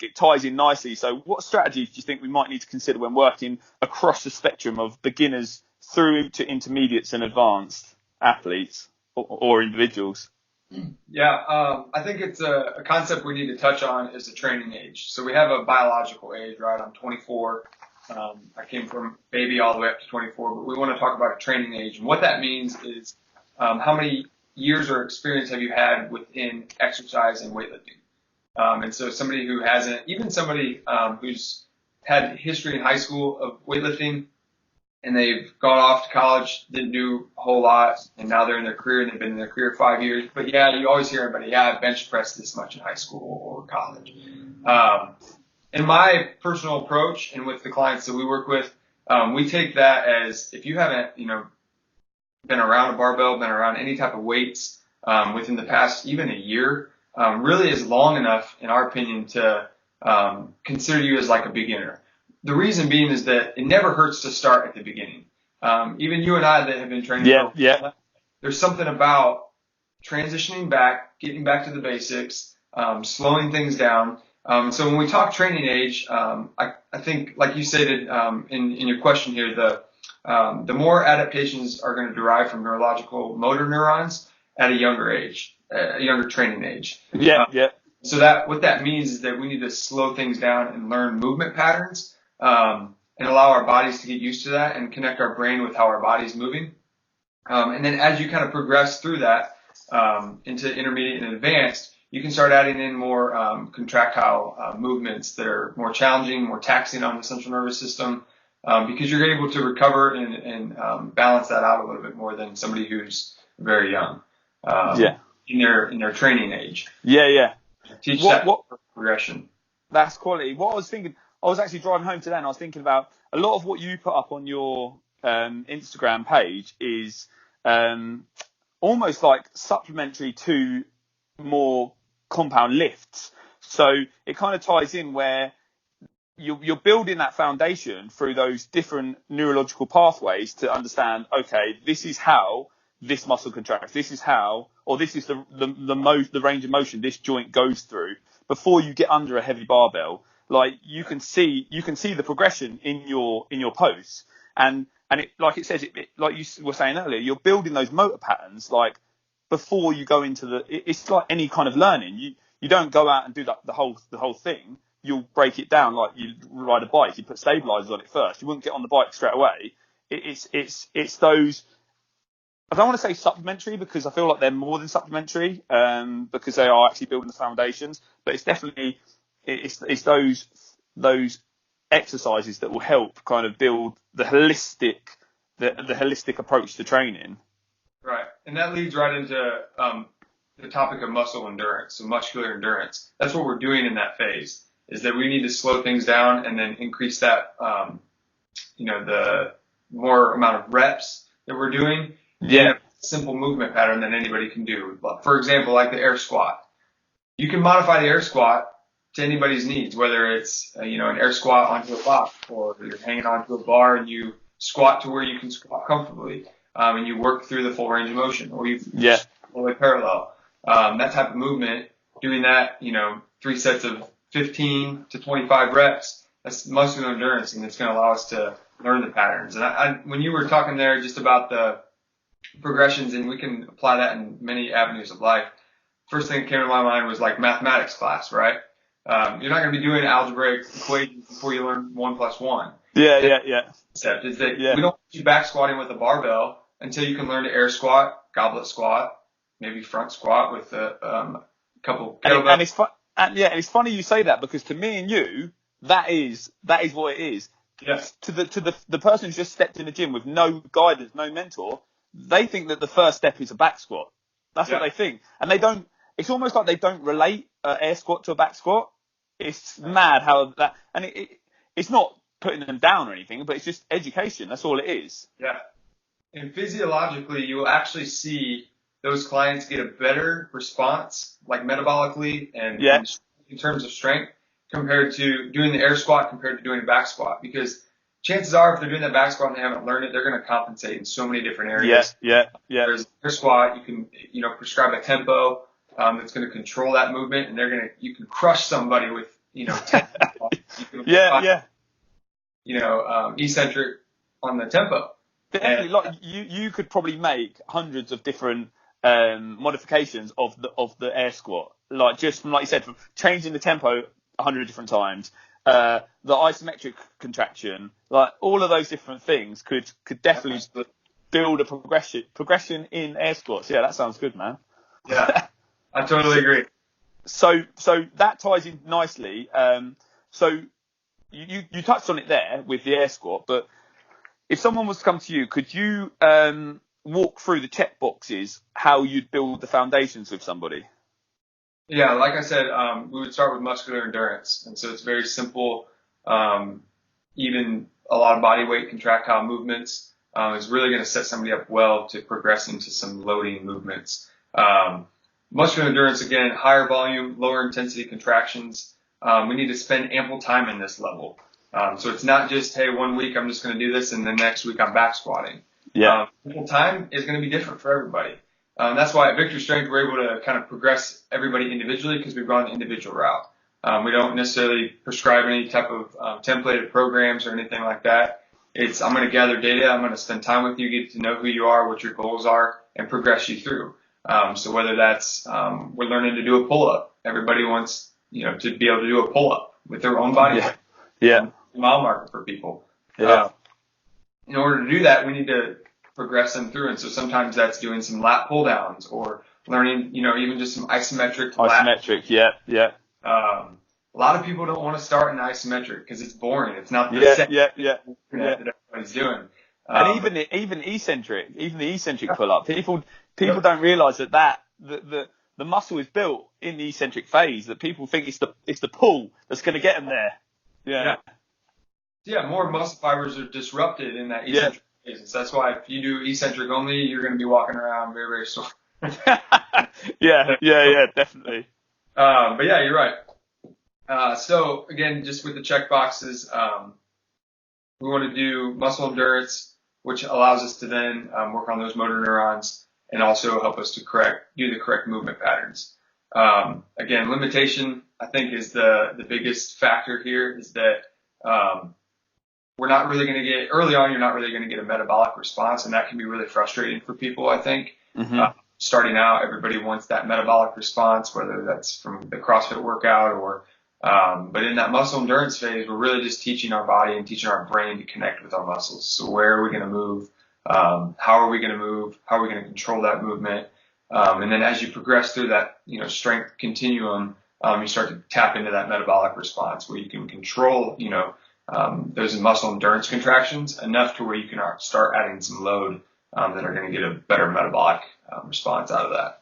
it ties in nicely. So what strategies do you think we might need to consider when working across the spectrum of beginners through to intermediates and advanced athletes or individuals? Yeah, I think it's a concept we need to touch on is the training age. So we have a biological age, right? I'm 24. I came from baby all the way up to 24, but we want to talk about a training age. And what that means is how many years or experience have you had within exercise and weightlifting? And so somebody who hasn't, even somebody who's had history in high school of weightlifting, and they've gone off to college, didn't do a whole lot, and now they're in their career, and they've been in their career 5 years. But yeah, you always hear everybody, yeah, I bench pressed this much in high school or college. In my personal approach, and with the clients that we work with, we take that as if you haven't, been around a barbell, been around any type of weights within the past even a year, really is long enough, in our opinion, to consider you as like a beginner. The reason being is that it never hurts to start at the beginning. Even you and I that have been training, there's something about transitioning back, getting back to the basics, slowing things down. So when we talk training age, I think, like you stated in your question here, the more adaptations are going to derive from neurological motor neurons at a younger age, a younger training age. So what that means is that we need to slow things down and learn movement patterns. And allow our bodies to get used to that and connect our brain with how our body's moving. And then as you kind of progress through that into intermediate and advanced, you can start adding in more contractile movements that are more challenging, more taxing on the central nervous system, because you're able to recover and balance that out a little bit more than somebody who's very young in their training age. Teach that progression. That's quality. What I was thinking, I was actually driving home today and I was thinking about a lot of what you put up on your Instagram page is almost like supplementary to more compound lifts. So it kind of ties in where you're building that foundation through those different neurological pathways to understand, okay, this is how this muscle contracts. This is how, or this is the range of motion this joint goes through before you get under a heavy barbell. Like you can see the progression in your posts, and it, like it says, like you were saying earlier, you're building those motor patterns like before you go into it's like any kind of learning. You don't go out and do the whole thing. You'll break it down like you ride a bike. You put stabilizers on it first. You wouldn't get on the bike straight away. It's those. I don't want to say supplementary because I feel like they're more than supplementary because they are actually building the foundations. But it's definitely it's those exercises that will help kind of build the holistic approach to training. Right, and that leads right into the topic of muscle endurance, so muscular endurance. That's what we're doing in that phase. Is that we need to slow things down and then increase that, the more amount of reps that we're doing. Yeah. A simple movement pattern that anybody can do. For example, like the air squat. You can modify the air squat to anybody's needs, whether it's, an air squat onto a box or you're hanging onto a bar and you squat to where you can squat comfortably, and you work through the full range of motion, or you all the way parallel. That type of movement, doing that, 3 sets of 15 to 25 reps, that's muscular endurance, and it's going to allow us to learn the patterns. And when you were talking there just about the progressions, and we can apply that in many avenues of life, first thing that came to my mind was like mathematics class, right? You're not going to be doing algebraic equations before you learn 1 + 1. Concept is that we don't want you back squatting with a barbell until you can learn to air squat, goblet squat, maybe front squat with a couple kettlebells. And it's funny you say that because to me and you, that is what it is. Yes. To the person who's just stepped in the gym with no guidance, no mentor, they think that the first step is a back squat. That's what they think, and they don't. It's almost like they don't relate an air squat to a back squat. It's mad how that, and it's not putting them down or anything, but it's just education. That's all it is. Yeah. And physiologically, you will actually see those clients get a better response, like metabolically and in terms of strength, compared to doing the air squat compared to doing a back squat. Because chances are, if they're doing that back squat and they haven't learned it, they're going to compensate in so many different areas. Whereas air squat, you can, prescribe a tempo that's going to control that movement, and you can crush somebody with, 10, Yeah. eccentric on the tempo. Definitely, And, like you could probably make hundreds of different modifications of the air squat, like just from, like you said, from changing the tempo 100 different times, the isometric contraction, like all of those different things could definitely build a progression in air squats. Yeah, that sounds good, man. Yeah, I totally agree. So that ties in nicely. So you touched on it there with the air squat, but if someone was to come to you, could you walk through the check boxes, how you'd build the foundations with somebody? Yeah, like I said, we would start with muscular endurance. And so it's very simple. Even a lot of body weight contractile movements is really going to set somebody up well to progress into some loading movements. Muscular endurance, again, higher volume, lower intensity contractions. We need to spend ample time in this level. So it's not just, hey, 1 week I'm just going to do this and the next week I'm back squatting. Yeah. Time is going to be different for everybody. That's why at Victor Strength we're able to kind of progress everybody individually because we've gone the individual route. We don't necessarily prescribe any type of templated programs or anything like that. I'm going to gather data. I'm going to spend time with you, get to know who you are, what your goals are, and progress you through. So whether that's we're learning to do a pull-up. Everybody wants to be able to do a pull-up with their own body weight. Yeah. Mile marker for people. Yeah. In order to do that, we need to progress them through. And so sometimes that's doing some lat pull downs or learning, even just some isometric. Yeah. A lot of people don't want to start in isometric because it's boring. It's not the that everybody's doing. And even the eccentric pull up, people don't realize that the muscle is built in the eccentric phase, that people think it's the pull that's going to get them there. Yeah, more muscle fibers are disrupted in that eccentric phase. So that's why if you do eccentric only, you're going to be walking around very, very sore. Yeah, definitely. But yeah, you're right. So again, just with the check boxes, we want to do muscle endurance, which allows us to then work on those motor neurons and also help us to do the correct movement patterns. Again, limitation, I think, is the biggest factor here, is that we're not really going to get, early on, you're not really going to get a metabolic response, and that can be really frustrating for people, I think. Mm-hmm. Starting out, everybody wants that metabolic response, whether that's from the CrossFit workout or, but in that muscle endurance phase, we're really just teaching our body and teaching our brain to connect with our muscles. So where are we going to move? How are we going to move? How are we going to control that movement? And then as you progress through that, strength continuum, you start to tap into that metabolic response where you can control, those muscle endurance contractions enough to where you can start adding some load that are going to get a better metabolic response out of that.